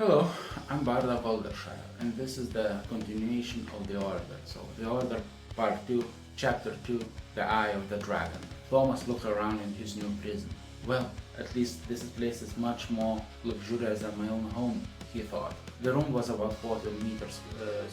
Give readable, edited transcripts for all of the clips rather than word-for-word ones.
Hello, I'm Bard of Aldershire, and this is the continuation of The Order. So, The Order Part 2, Chapter 2, The Eye of the Dragon. Thomas looked around in his new prison. Well, at least this place is much more luxurious than my own home, he thought. The room was about 40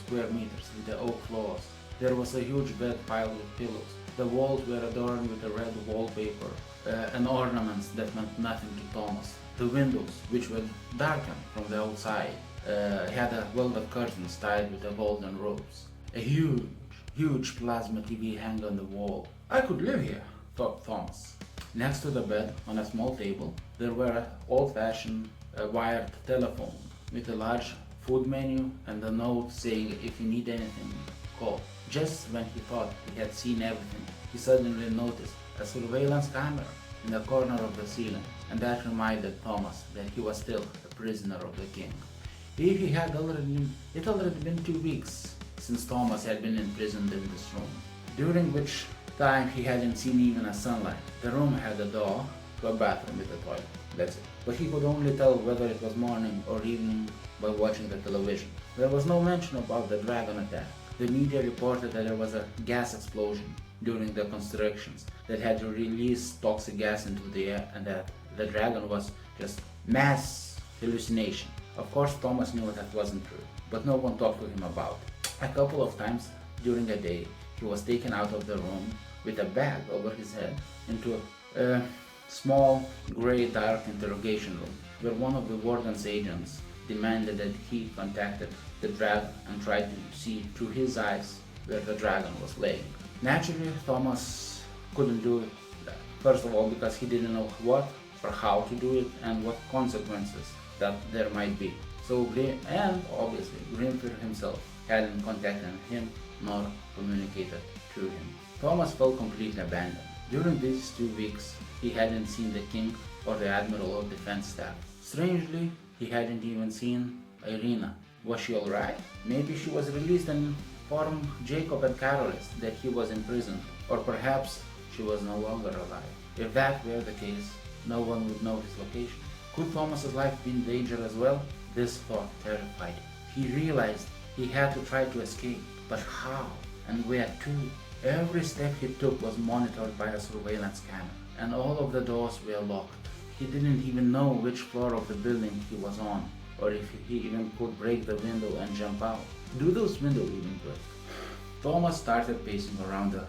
square meters with the oak floors. There was a huge bed piled with pillows. The walls were adorned with a red wallpaper and ornaments that meant nothing to Thomas. The windows, which were darkened from the outside, had a velvet curtains tied with golden ropes. A huge plasma TV hung on the wall. I could live here, thought Thomas. Next to the bed, on a small table, there were an old-fashioned wired telephone with a large food menu and a note saying if you need anything, call. Just when he thought he had seen everything, he suddenly noticed a surveillance camera in the corner of the ceiling, and that reminded Thomas that he was still a prisoner of the king. It had already been 2 weeks since Thomas had been imprisoned in this room, during which time he hadn't seen even a sunlight. The room had a door to a bathroom with a toilet, that's it. But he could only tell whether it was morning or evening by watching the television. There was no mention about the dragon attack. The media reported that there was a gas explosion during the constructions that had released toxic gas into the air and that the dragon was just mass hallucination. Of course, Thomas knew that wasn't true, but no one talked to him about it. A couple of times during the day, he was taken out of the room with a bag over his head into a small, grey, dark interrogation room, where one of the warden's agents demanded that he contacted the dragon and tried to see through his eyes where the dragon was laying. Naturally, Thomas couldn't do that. First of all, because he didn't know what or how to do it and what consequences that there might be. So, and obviously, Grimfir himself hadn't contacted him nor communicated to him. Thomas felt completely abandoned. During these 2 weeks, he hadn't seen the king or the admiral of defense staff. Strangely, he hadn't even seen Irina. Was she alright? Maybe she was released and informed Jacob and Carolis that he was in prison, or perhaps she was no longer alive. If that were the case, no one would know his location. Could Thomas's life be in danger as well? This thought terrified him. He realized he had to try to escape, but how and where to? Every step he took was monitored by a surveillance camera, and all of the doors were locked. He didn't even know which floor of the building he was on, or if he even could break the window and jump out. Do those windows even break? Thomas started pacing around the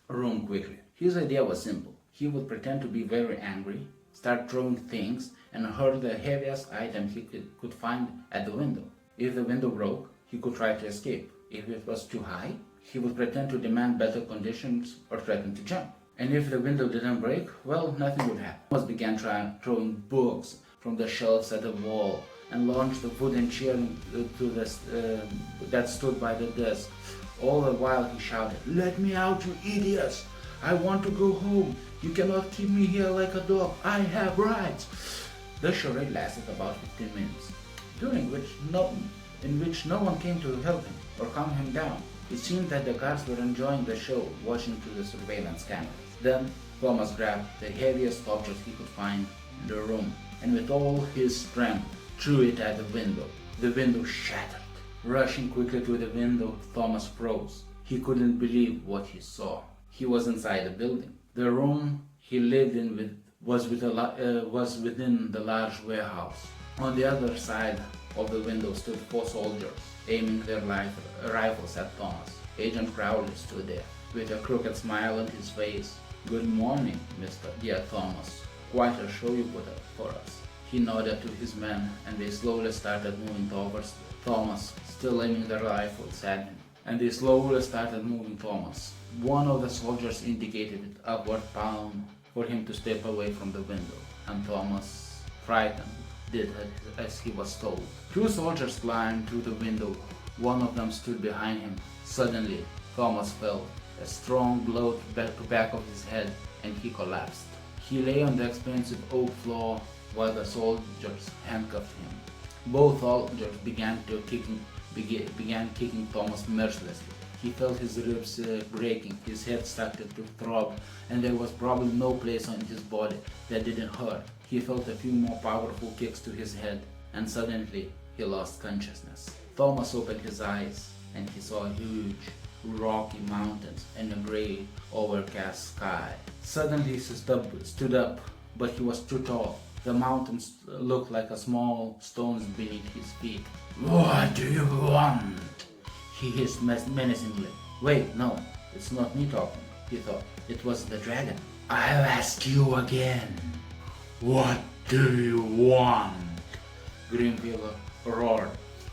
room quickly. His idea was simple. He would pretend to be very angry, start throwing things, and hurl the heaviest item he could find at the window. If the window broke, he could try to escape. If it was too high, he would pretend to demand better conditions or threaten to jump. And if the window didn't break, well, nothing would happen. Thomas began throwing books from the shelves at the wall and launched the wooden chair that stood by the desk. All the while he shouted, "Let me out, you idiots! I want to go home. You cannot keep me here like a dog. I have rights." The charade lasted about 15 minutes, in which no one came to help him or calm him down. It seemed that the guards were enjoying the show, watching through the surveillance cameras. Then Thomas grabbed the heaviest object he could find in the room and with all his strength threw it at the window. The window shattered. Rushing quickly to the window, Thomas froze. He couldn't believe what he saw. He was inside the building. The room he lived in was within the large warehouse. On the other side of the window stood 4 soldiers, aiming their rifles at Thomas. Agent Crowley stood there, with a crooked smile on his face. "Good morning, Mr. Dear Thomas. Quite a show you put up for us." He nodded to his men, and they slowly started moving towards Thomas, still aiming their rifles at him. One of the soldiers indicated with upward palm for him to step away from the window, and Thomas, frightened, did as he was told. 2 soldiers climbed through the window. One of them stood behind him. Suddenly, Thomas felt a strong blow to the back of his head, and he collapsed. He lay on the expensive oak floor while the soldiers handcuffed him. Both soldiers began kicking Thomas mercilessly. He felt his ribs breaking, his head started to throb, and there was probably no place on his body that didn't hurt. He felt a few more powerful kicks to his head, and suddenly he lost consciousness. Thomas opened his eyes and he saw huge, rocky mountains and a gray, overcast sky. Suddenly he stood up, but he was too tall. The mountains looked like a small stones beneath his feet. "What do you want?" he hissed menacingly. "Wait, no, it's not me talking," he thought. It was the dragon. "I'll ask you again. What do you want?" Grimfield roared,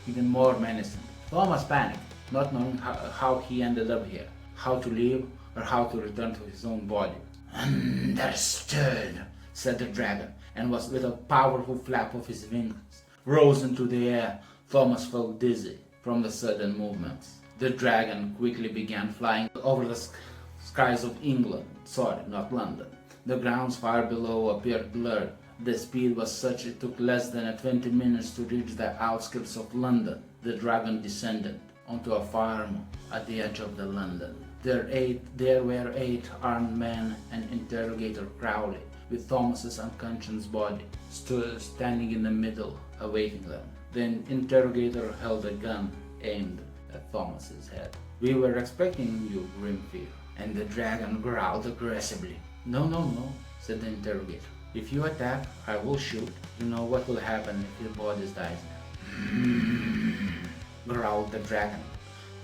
even more menacing. Thomas panicked, not knowing how he ended up here, how to leave, or how to return to his own body. "Understood," said the dragon, and was with a powerful flap of his wings, rose into the air. Thomas felt dizzy from the sudden movements. The dragon quickly began flying over the skies of England, not London. The grounds far below appeared blurred. The speed was such it took less than 20 minutes to reach the outskirts of London. The dragon descended onto a farm at the edge of the London. There were 8 armed men and interrogator Crowley, with Thomas's unconscious body, standing in the middle, awaiting them. The interrogator held a gun aimed at Thomas's head. "We were expecting you, Grimfield," and the dragon growled aggressively. No, said the interrogator. "If you attack, I will shoot. You know what will happen if your body dies now." Growled the dragon,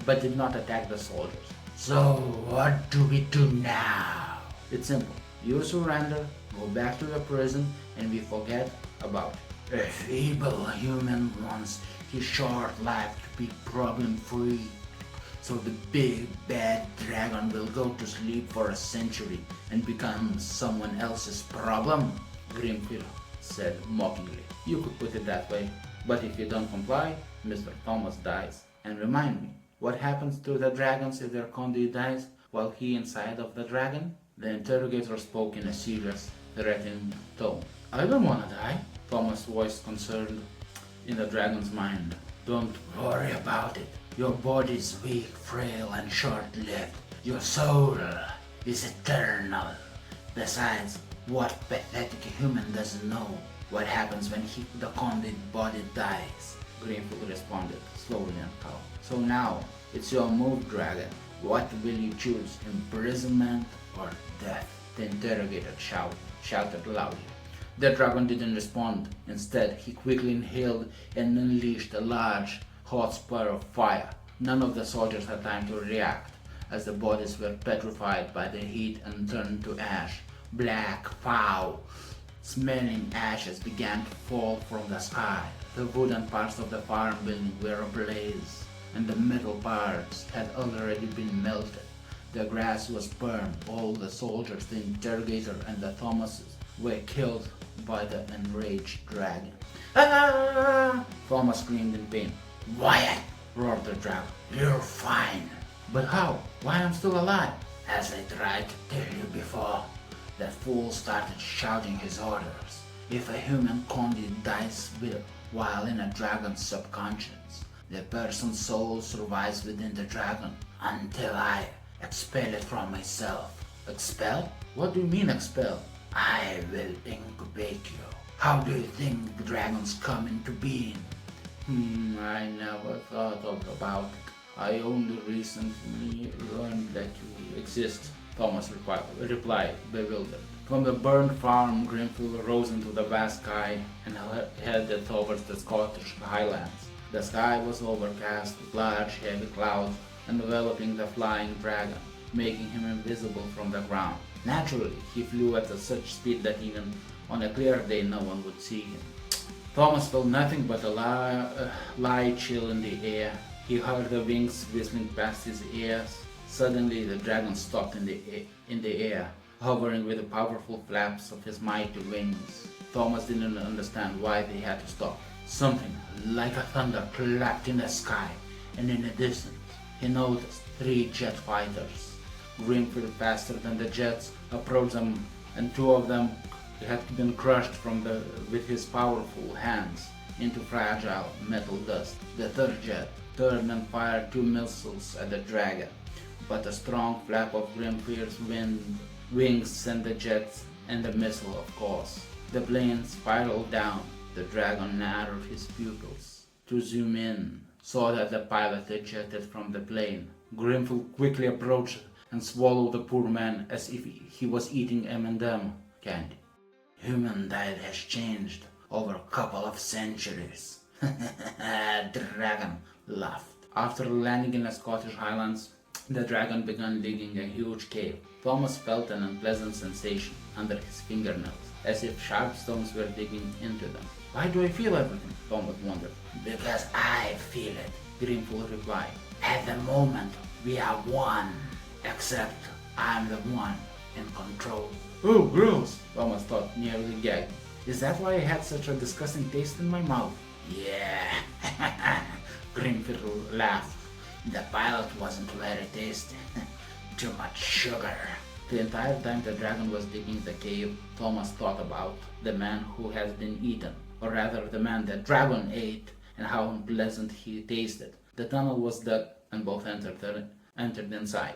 but did not attack the soldiers. "So what do we do now?" "It's simple. You surrender, go back to your prison, and we forget about it." "A feeble human wants his short life to be problem-free. So the big bad dragon will go to sleep for a century and become someone else's problem?" Grimfield said mockingly. "You could put it that way, but if you don't comply, Mr. Thomas dies. And remind me, what happens to the dragons if their conduit dies while he inside of the dragon?" The interrogator spoke in a serious, threatening tone. "I don't want to die," Thomas' voice concerned in the dragon's mind. "Don't worry about it. Your body is weak, frail, and short-lived. Your soul is eternal. Besides, what pathetic human doesn't know what happens when the conduit body dies?" Greenfield responded, slowly and calm. "So now, it's your move, dragon. What will you choose, imprisonment or death?" The interrogator shouted loudly. The dragon didn't respond. Instead, he quickly inhaled and unleashed a large, hot spur of fire. None of the soldiers had time to react, as the bodies were petrified by the heat and turned to ash. Black, foul, smelling ashes began to fall from the sky. The wooden parts of the farm building were ablaze, and the metal parts had already been melted. The grass was burned. All the soldiers, the interrogator, and the Thomases were killed by the enraged dragon. "Ah!" Thomas screamed in pain. "Wyatt!" roared the dragon. "You're fine." "But how? Why I'm still alive?" "As I tried to tell you before, that fool started shouting his orders. If a human conduit dies while in a dragon's subconscious, the person's soul survives within the dragon until I expel it from myself." "Expel? What do you mean expel?" "I will incubate you. How do you think dragons come into being?" I never thought about it. I only recently learned that you exist," Thomas replied, bewildered. From the burned farm, Grimfield rose into the vast sky and headed towards the Scottish Highlands. The sky was overcast with large, heavy clouds enveloping the flying dragon, making him invisible from the ground. Naturally, he flew at such speed that even on a clear day no one would see him. Thomas felt nothing but a light chill in the air. He heard the wings whistling past his ears. Suddenly, the dragon stopped in the air, hovering with the powerful flaps of his mighty wings. Thomas didn't understand why they had to stop. Something like a thunder clapped in the sky, and in the distance, he noticed 3 jet fighters. Grimfield, faster than the jets, approached them, and 2 of them had been crushed with his powerful hands into fragile metal dust. The 3rd jet turned and fired 2 missiles at the dragon, but a strong flap of Grimfield's wings sent the jets and the missile off course. The plane spiraled down. The dragon narrowed his pupils to zoom in, saw that the pilot ejected from the plane. Grimfield quickly approached and swallowed the poor man as if he was eating M&M candy. Human diet has changed over a couple of centuries. Dragon laughed. After landing in the Scottish Highlands, the dragon began digging a huge cave. Thomas felt an unpleasant sensation under his fingernails, as if sharp stones were digging into them. Why do I feel everything? Thomas wondered. Because I feel it, Grimfield replied. At the moment, we are one, except I'm the one in control. Oh, gross! Thomas thought, nearly gagged. Is that why I had such a disgusting taste in my mouth? Yeah, Grimfield laughed. The pilot wasn't very tasty. Too much sugar. The entire time the dragon was digging the cave, Thomas thought about the man who has been eaten, or rather the man the dragon ate, and how unpleasant he tasted. The tunnel was dug, and both entered inside.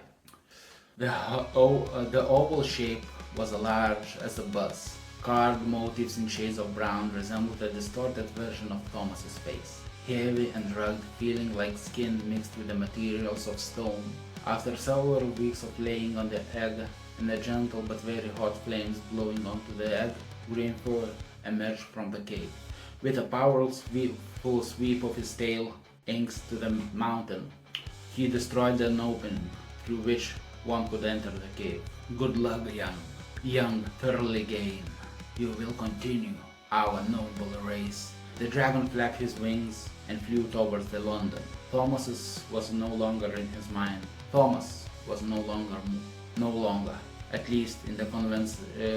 The oval shape was as large as a bus. Carved motifs in shades of brown resembled a distorted version of Thomas's face. Heavy and rugged, feeling like skin mixed with the materials of stone. After several weeks of laying on the egg and the gentle but very hot flames blowing onto the egg, Greenford emerged from the cave. With a powerful sweep of his tail aims to the mountain, he destroyed an opening through which one could enter the cave. Good luck, young Turligane. You will continue our noble race. The dragon flapped his wings and flew towards the London. Thomas was no longer in his mind. Thomas was no longer, at least in the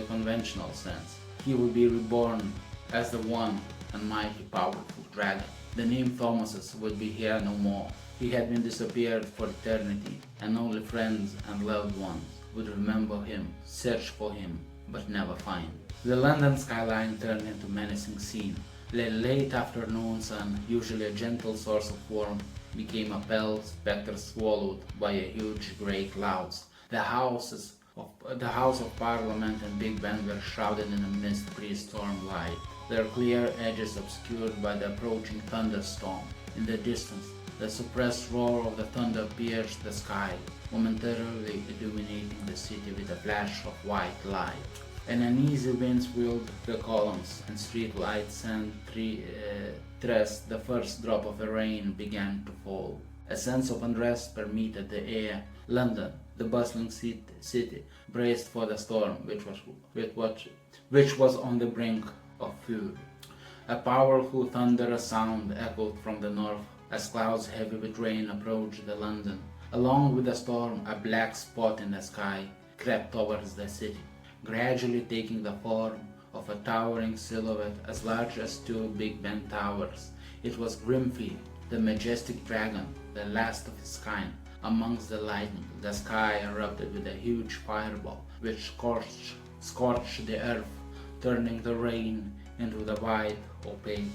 conventional sense. He would be reborn as the one and mighty powerful dragon. The name Thomas would be here no more. He had been disappeared for eternity, and only friends and loved ones would remember him, search for him, but never find. The London skyline turned into a menacing scene. The late afternoon sun, usually a gentle source of warmth, became a pale spectre swallowed by a huge grey clouds. The House of Parliament and Big Ben were shrouded in a mist pre-storm light, their clear edges obscured by the approaching thunderstorm. In the distance, the suppressed roar of the thunder pierced the sky, momentarily illuminating the city with a flash of white light. An uneasy wind swirled the columns, and street lights and the first drop of the rain began to fall. A sense of unrest permeated the air. London, the bustling city, braced for the storm, which was on the brink of fury. A powerful thunderous sound echoed from the north as clouds heavy with rain approached the London. Along with the storm, a black spot in the sky crept towards the city, gradually taking the form of a towering silhouette as large as two Big Ben towers. It was Grimfield, the majestic dragon, the last of his kind. Amongst the lightning, the sky erupted with a huge fireball, which scorched the earth, turning the rain into the white, opaque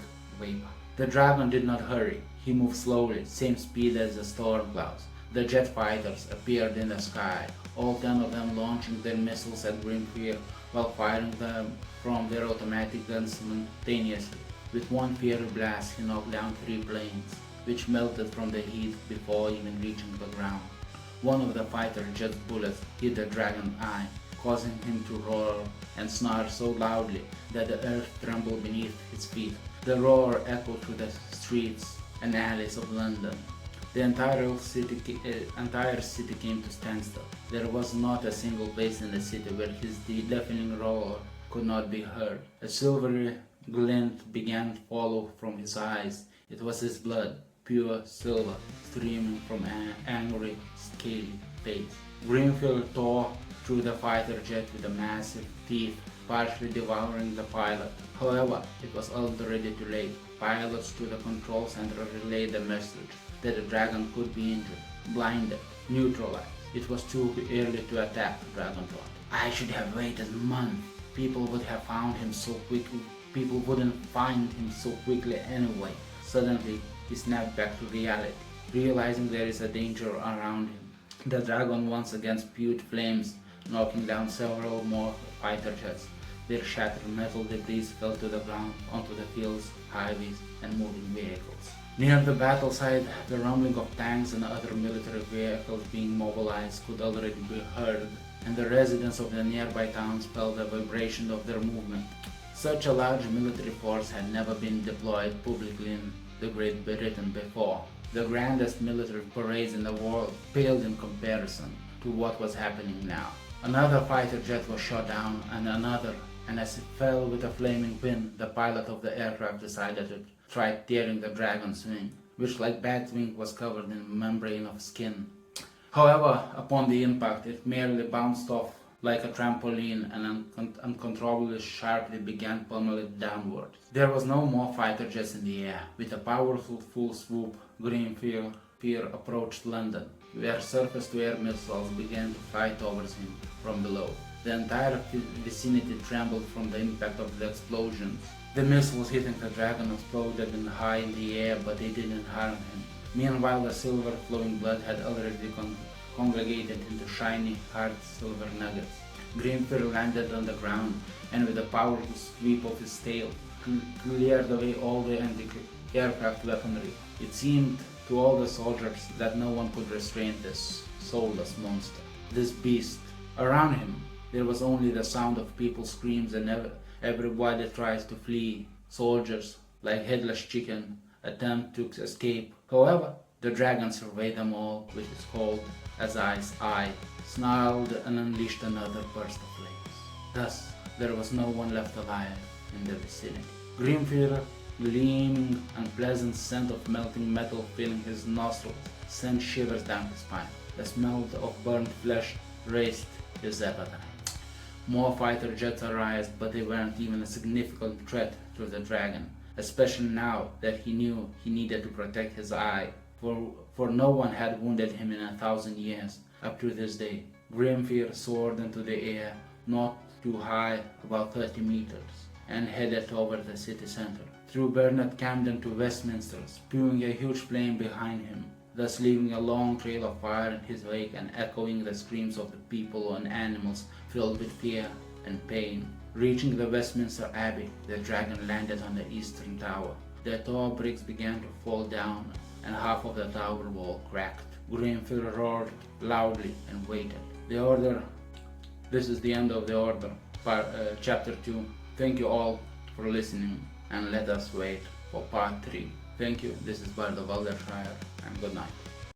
vapor. The dragon did not hurry. He moved slowly, same speed as the storm clouds. The jet fighters appeared in the sky, all 10 of them launching their missiles at Grimfield while firing them from their automatic guns simultaneously. With one fiery blast, he knocked down 3 planes, which melted from the heat before even reaching the ground. One of the fighter jet's bullets hit the dragon's eye, causing him to roar and snarl so loudly that the earth trembled beneath his feet. The roar echoed through the streets and alleys of London. The entire city came to standstill. There was not a single place in the city where his deafening roar could not be heard. A silvery glint began to follow from his eyes. It was his blood, pure silver, streaming from an angry, scaly face. Greenfield tore through the fighter jet with a massive teeth, partially devouring the pilot. However, it was already too late. Pilots to the control center relayed the message that the dragon could be injured, blinded, neutralized. It was too early to attack, the dragon thought. I should have waited months. People would have found him so quickly. People wouldn't find him so quickly anyway. Suddenly, he snapped back to reality, realizing there is a danger around him. The dragon once again spewed flames, knocking down several more fighter jets. Their shattered metal debris fell to the ground onto the fields, highways, and moving vehicles. Near the battle site, the rumbling of tanks and other military vehicles being mobilized could already be heard, and the residents of the nearby towns felt the vibration of their movement. Such a large military force had never been deployed publicly in the Great Britain before. The grandest military parades in the world paled in comparison to what was happening now. Another fighter jet was shot down, and another, and as it fell with a flaming pin, the pilot of the aircraft decided to try tearing the dragon's wing, which like bat wing was covered in a membrane of skin. However, upon the impact, it merely bounced off like a trampoline and uncontrollably sharply began pummeling downward. There was no more fighter jets in the air. With a powerful full swoop, Grenfell approached London, where surface-to-air missiles began to fly towards him from below. The entire vicinity trembled from the impact of the explosions. The missiles hitting the dragon exploded high in the air, but they didn't harm him. Meanwhile, the silver flowing blood had already congregated into shiny, hard silver nuggets. Grenfell landed on the ground, and with a powerful sweep of his tail, cleared away all the anti-aircraft weaponry. It seemed to all the soldiers that no one could restrain this soulless monster, this beast. Around him, there was only the sound of people's screams, and everybody tries to flee. Soldiers, like headless chicken, attempt to escape. However, the dragon surveyed them all with his cold as ice eye, snarled and unleashed another burst of flames. Thus, there was no one left alive in the vicinity. Grenfell, gleaming unpleasant scent of melting metal filling his nostrils, sent shivers down his spine. The smell of burnt flesh raised his appetite. More fighter jets arrived, but they weren't even a significant threat to the dragon, especially now that he knew he needed to protect his eye, for no one had wounded him in 1,000 years up to this day. Grenfell soared into the air, not too high, about 30 meters, and headed toward the city center, through Bernard Camden to Westminster, spewing a huge flame behind him, thus leaving a long trail of fire in his wake and echoing the screams of the people and animals filled with fear and pain. Reaching the Westminster Abbey, the dragon landed on the eastern tower. The tall bricks began to fall down, and half of the tower wall cracked. Grenfell roared loudly and waited. This is the end of the order, chapter 2. Thank you all for listening, and let us wait for part 3. Thank you. This is Bard of Aldershire, and good night.